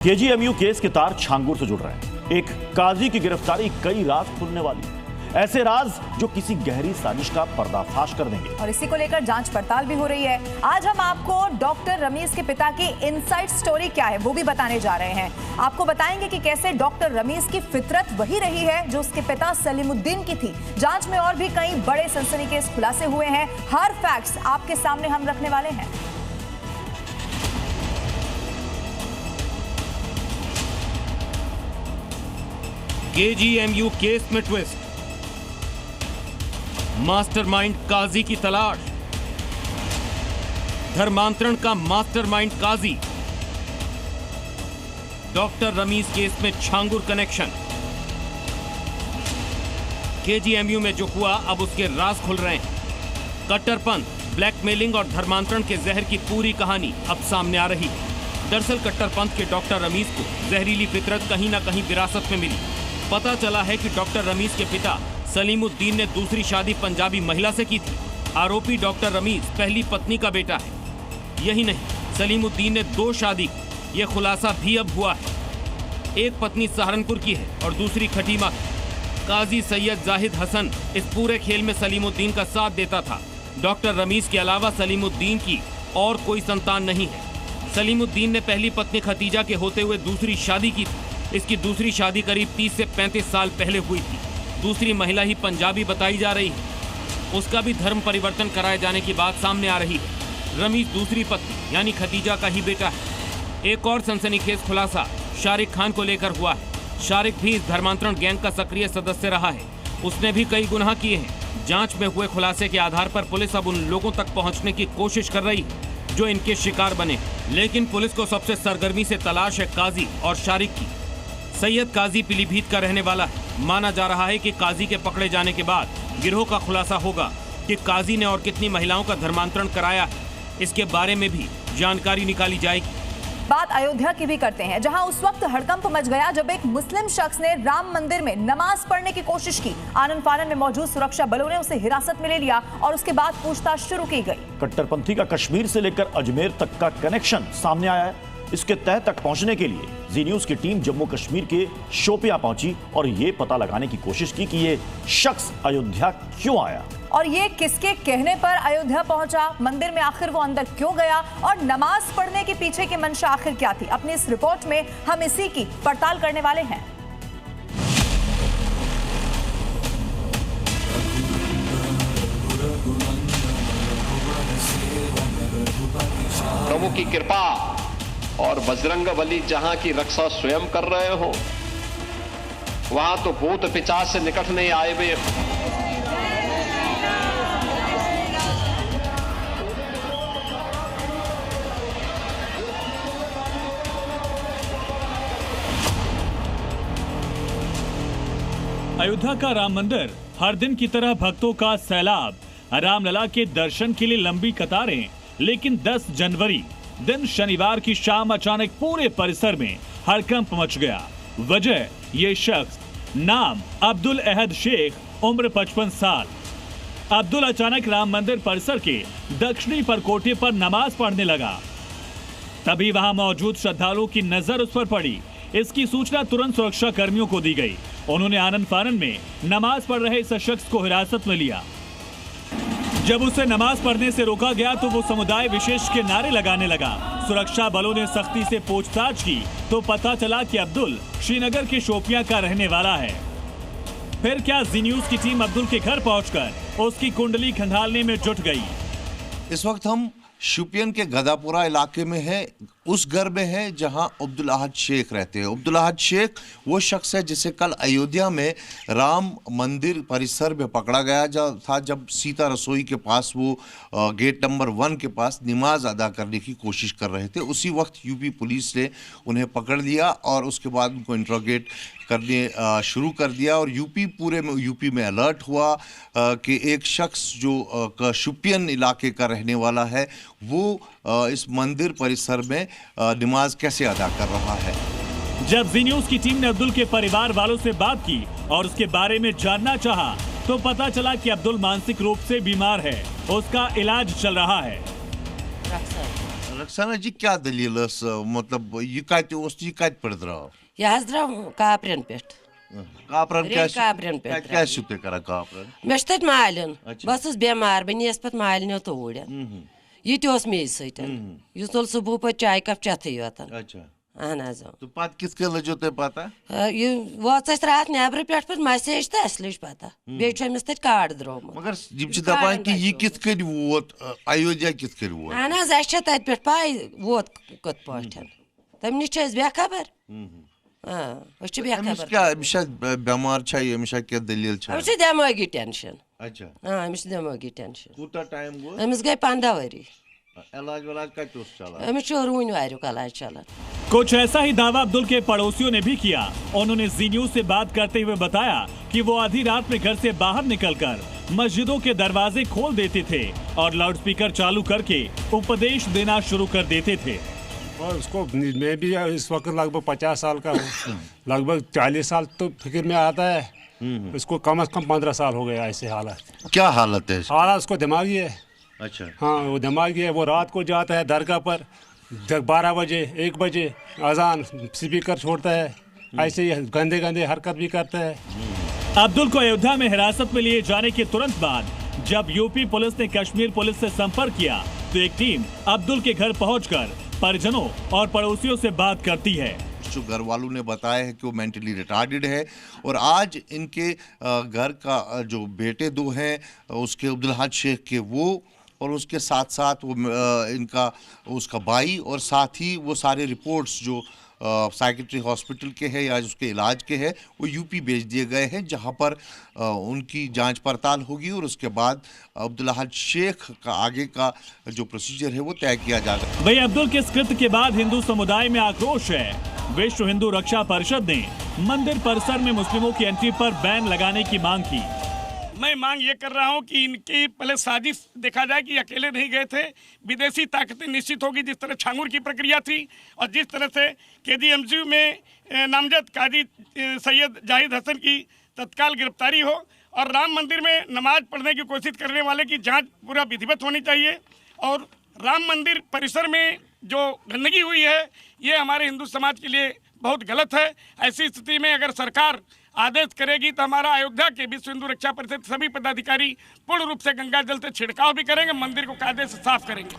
KGMU case के तार छांगुर से जुड़ रहे हैं। एक काजी की गिरफ्तारी कई राज खुलने वाली, ऐसे राज जो किसी गहरी साजिश का पर्दाफाश कर देंगे। और इसी को लेकर जांच पड़ताल भी हो रही है। आज हम आपको डॉक्टर रमीज के पिता की इनसाइड स्टोरी क्या है वो भी बताने जा रहे हैं। आपको बताएंगे कि कैसे डॉक्टर रमीज की फितरत वही रही है जो उसके पिता सलीमुद्दीन की थी। जांच में और भी कई बड़े सनसनीखेज खुलासे हुए हैं। हर फैक्ट्स आपके सामने हम रखने वाले हैं। केजीएमयू केस में ट्विस्ट, मास्टरमाइंड काजी की तलाश, धर्मांतरण का मास्टरमाइंड काजी, डॉक्टर रमीज केस में छांगुर कनेक्शन। केजीएमयू में जो हुआ अब उसके राज खुल रहे हैं। कट्टरपंथ, ब्लैकमेलिंग और धर्मांतरण के जहर की पूरी कहानी अब सामने आ रही है। दरअसल कट्टरपंथ के डॉक्टर रमीज को जहरीली फितरत कहीं ना कहीं विरासत में मिली। पता चला है कि डॉक्टर रमीज के पिता सलीमुद्दीन ने दूसरी शादी पंजाबी महिला से की थी। आरोपी डॉक्टर रमीज पहली पत्नी का बेटा है। यही नहीं, सलीमुद्दीन ने 2 शादी की। यह खुलासा भी अब हुआ है। एक पत्नी सहारनपुर की है और दूसरी खटीमा की। काजी सैयद जाहिद हसन इस पूरे खेल में सलीमुद्दीन का साथ देता था। डॉक्टर रमीज के अलावा सलीमुद्दीन की और कोई संतान नहीं है। सलीमुद्दीन ने पहली पत्नी खतीजा के होते हुए दूसरी शादी की थी। इसकी दूसरी शादी करीब 30 से 35 साल पहले हुई थी। दूसरी महिला ही पंजाबी बताई जा रही है। उसका भी धर्म परिवर्तन कराए जाने की बात सामने आ रही है। रमीज दूसरी पत्नी यानी खतीजा का ही बेटा है। एक और सनसनीखेज खुलासा शारिक खान को लेकर हुआ है। शारिक भी इस धर्मांतरण गैंग का सक्रिय सदस्य रहा है। उसने भी कई गुनाह किए हैं। जांच में हुए खुलासे के आधार पर पुलिस अब उन लोगों तक पहुंचने की कोशिश कर रही है जो इनके शिकार बने। लेकिन पुलिस को सबसे सरगर्मी से तलाश है काजी और शारिक की। सैयद काजी पीलीभीत का रहने वाला है। माना जा रहा है कि काजी के पकड़े जाने के बाद गिरोह का खुलासा होगा कि काजी ने और कितनी महिलाओं का धर्मांतरण कराया है। इसके बारे में भी जानकारी निकाली जाएगी। बात अयोध्या की भी करते हैं, जहां उस वक्त हड़कंप मच गया जब एक मुस्लिम शख्स ने राम मंदिर में नमाज पढ़ने की कोशिश की। आनन फानन में मौजूद सुरक्षा बलों ने उसे हिरासत में ले लिया और उसके बाद पूछताछ शुरू की गई। कट्टरपंथी का कश्मीर से लेकर अजमेर तक का कनेक्शन सामने आया है। इसके तह तक पहुंचने के लिए जी न्यूज की टीम जम्मू कश्मीर के शोपियां पहुंची और ये पता लगाने की कोशिश की कि ये शख्स अयोध्या क्यों आया और ये किसके कहने पर अयोध्या पहुंचा, मंदिर में आखिर वो अंदर क्यों गया और नमाज पढ़ने के पीछे की मंशा आखिर क्या थी। अपनी इस रिपोर्ट में हम इसी की पड़ताल करने वाले हैं। प्रभु की कृपा और बजरंग बली जहां की रक्षा स्वयं कर रहे हो, वहां तो भूत पिशाच से निकट नहीं आए हुए। अयोध्या का राम मंदिर, हर दिन की तरह भक्तों का सैलाब, रामलला के दर्शन के लिए लंबी कतारें। लेकिन 10 जनवरी दिन शनिवार की शाम अचानक पूरे परिसर में हड़कंप मच गया। वजह, ये शख्स, नाम अब्दुल अहद शेख, उम्र 55 साल। अब्दुल अचानक राम मंदिर परिसर के दक्षिणी परकोटे पर नमाज पढ़ने लगा। तभी वहां मौजूद श्रद्धालुओं की नजर उस पर पड़ी। इसकी सूचना तुरंत सुरक्षा कर्मियों को दी गई। उन्होंने आनन फानन में नमाज पढ़ रहे इस शख्स को हिरासत में लिया। जब उसे नमाज पढ़ने से रोका गया तो वो समुदाय विशेष के नारे लगाने लगा। सुरक्षा बलों ने सख्ती से पूछताछ की तो पता चला कि अब्दुल श्रीनगर के शोपियां का रहने वाला है। फिर क्या जी न्यूज की टीम अब्दुल के घर पहुंचकर उसकी कुंडली खंगालने में जुट गई। इस वक्त हम शोपियां के गदापुरा इलाके में है, उस घर में है जहां अब्दुल अहद शेख रहते हैं। अब्दुल अहद शेख वो शख्स है जिसे कल अयोध्या में राम मंदिर परिसर में पकड़ा गया था, जब सीता रसोई के पास वो गेट नंबर 1 के पास नमाज अदा करने की कोशिश कर रहे थे। उसी वक्त यूपी पुलिस ने उन्हें पकड़ लिया और उसके बाद उनको इंट्रोगेट करने शुरू कर दिया। और यूपी में अलर्ट हुआ कि एक शख्स जो शोपियां इलाके का रहने वाला है वो इस मंदिर परिसर में नमाज कैसे अदा कर रहा है। जब जी न्यूज की टीम ने अब्दुल के परिवार वालों से बात की और उसके बारे में जानना चाहा तो पता चला कि अब्दुल मानसिक रूप से बीमार है। उसका इलाज चल रहा है। रक्साना जी क्या दलील मतलब ये कत पे द्राव यह द्राव कापरन पे कापरन क्या कर कापरन मे तत मालन बस बेमार बह नीस पे मालनो तोड़ ये मे सह तुल सुबह पे चाय कप चेथी योत अहन तो पत किस लजो तुम पता यह वाच रात नबर पे मैसेज तो अस लज पता बेस तत कार्ड द्रोमुत मगर दपान कि यह कित वोत अयोध्या कित वोत अहन अस तत पे पाई वोत कत पाठन तम नश बेखबर बेमार क्या दलील दिमागी टेंशन अच्छा दिमागी टेंशन कूता टाइम गो अमिस गई 15 वरी इलाज कत चलान अमिस रून वारुक इलाज चलान। कुछ ऐसा ही दावा अब्दुल के पड़ोसियों ने भी किया। उन्होंने जी न्यूज से बात करते हुए बताया कि वो आधी रात में घर से बाहर निकलकर मस्जिदों के दरवाजे खोल देते थे और लाउडस्पीकर चालू करके उपदेश देना शुरू कर देते थे। और उसको मैं भी इस वक्त लगभग 50 साल का हूँ, लगभग 40 साल तो फिक्र में आता है। इसको कम से कम 15 साल हो गया ऐसे हालत। क्या हालत है? हालत उसको दिमागी है। अच्छा हाँ वो दिमागी है। वो रात को जाता है दरगाह पर 12 बजे 1 बजे अजान स्पीकर छोड़ता है, ऐसे ही गंदे गंदे हरकत भी करता है। अब्दुल को अयोध्या में हिरासत में लिए जाने के तुरंत बाद जब यूपी पुलिस ने कश्मीर पुलिस से संपर्क किया तो एक टीम अब्दुल के घर पहुंचकर परिजनों और पड़ोसियों से बात करती है। जो घर वालों ने बताया है कि वो मेंटली रिटार्डेड है और आज इनके घर का जो बेटे 2 हैं उसके अब्दुल अहद शेख के वो और उसके साथ साथ वो इनका उसका भाई और साथ ही वो सारे रिपोर्ट्स जो साइकेट्री हॉस्पिटल के हैं या उसके इलाज के हैं वो यूपी भेज दिए गए हैं जहां पर उनकी जांच पड़ताल होगी और उसके बाद अब्दुल अहद शेख का आगे का जो प्रोसीजर है वो तय किया जाएगा। भाई अब्दुल के इस कृत्य के बाद हिंदू समुदाय में आक्रोश है। विश्व हिंदू रक्षा परिषद ने मंदिर परिसर में मुस्लिमों की एंट्री पर बैन लगाने की मांग की। मैं मांग ये कर रहा हूँ कि इनकी पहले साजिश देखा जाए कि अकेले नहीं गए थे, विदेशी ताकतें निश्चित होगी। जिस तरह छांगुर की प्रक्रिया थी और जिस तरह से KGMCU में नामजद काजी सैयद जाहिद हसन की तत्काल गिरफ्तारी हो और राम मंदिर में नमाज पढ़ने की कोशिश करने वाले की जांच पूरा विधिवत होनी चाहिए। और राम मंदिर परिसर में जो गंदगी हुई है ये हमारे हिंदू समाज के लिए बहुत गलत है। ऐसी स्थिति में अगर सरकार आदेश करेगी तो हमारा अयोध्या के विश्व हिंदू रक्षा परिषद सभी पदाधिकारी पूर्ण रूप से गंगा जल से छिड़काव भी करेंगे, मंदिर को कायदे से साफ करेंगे।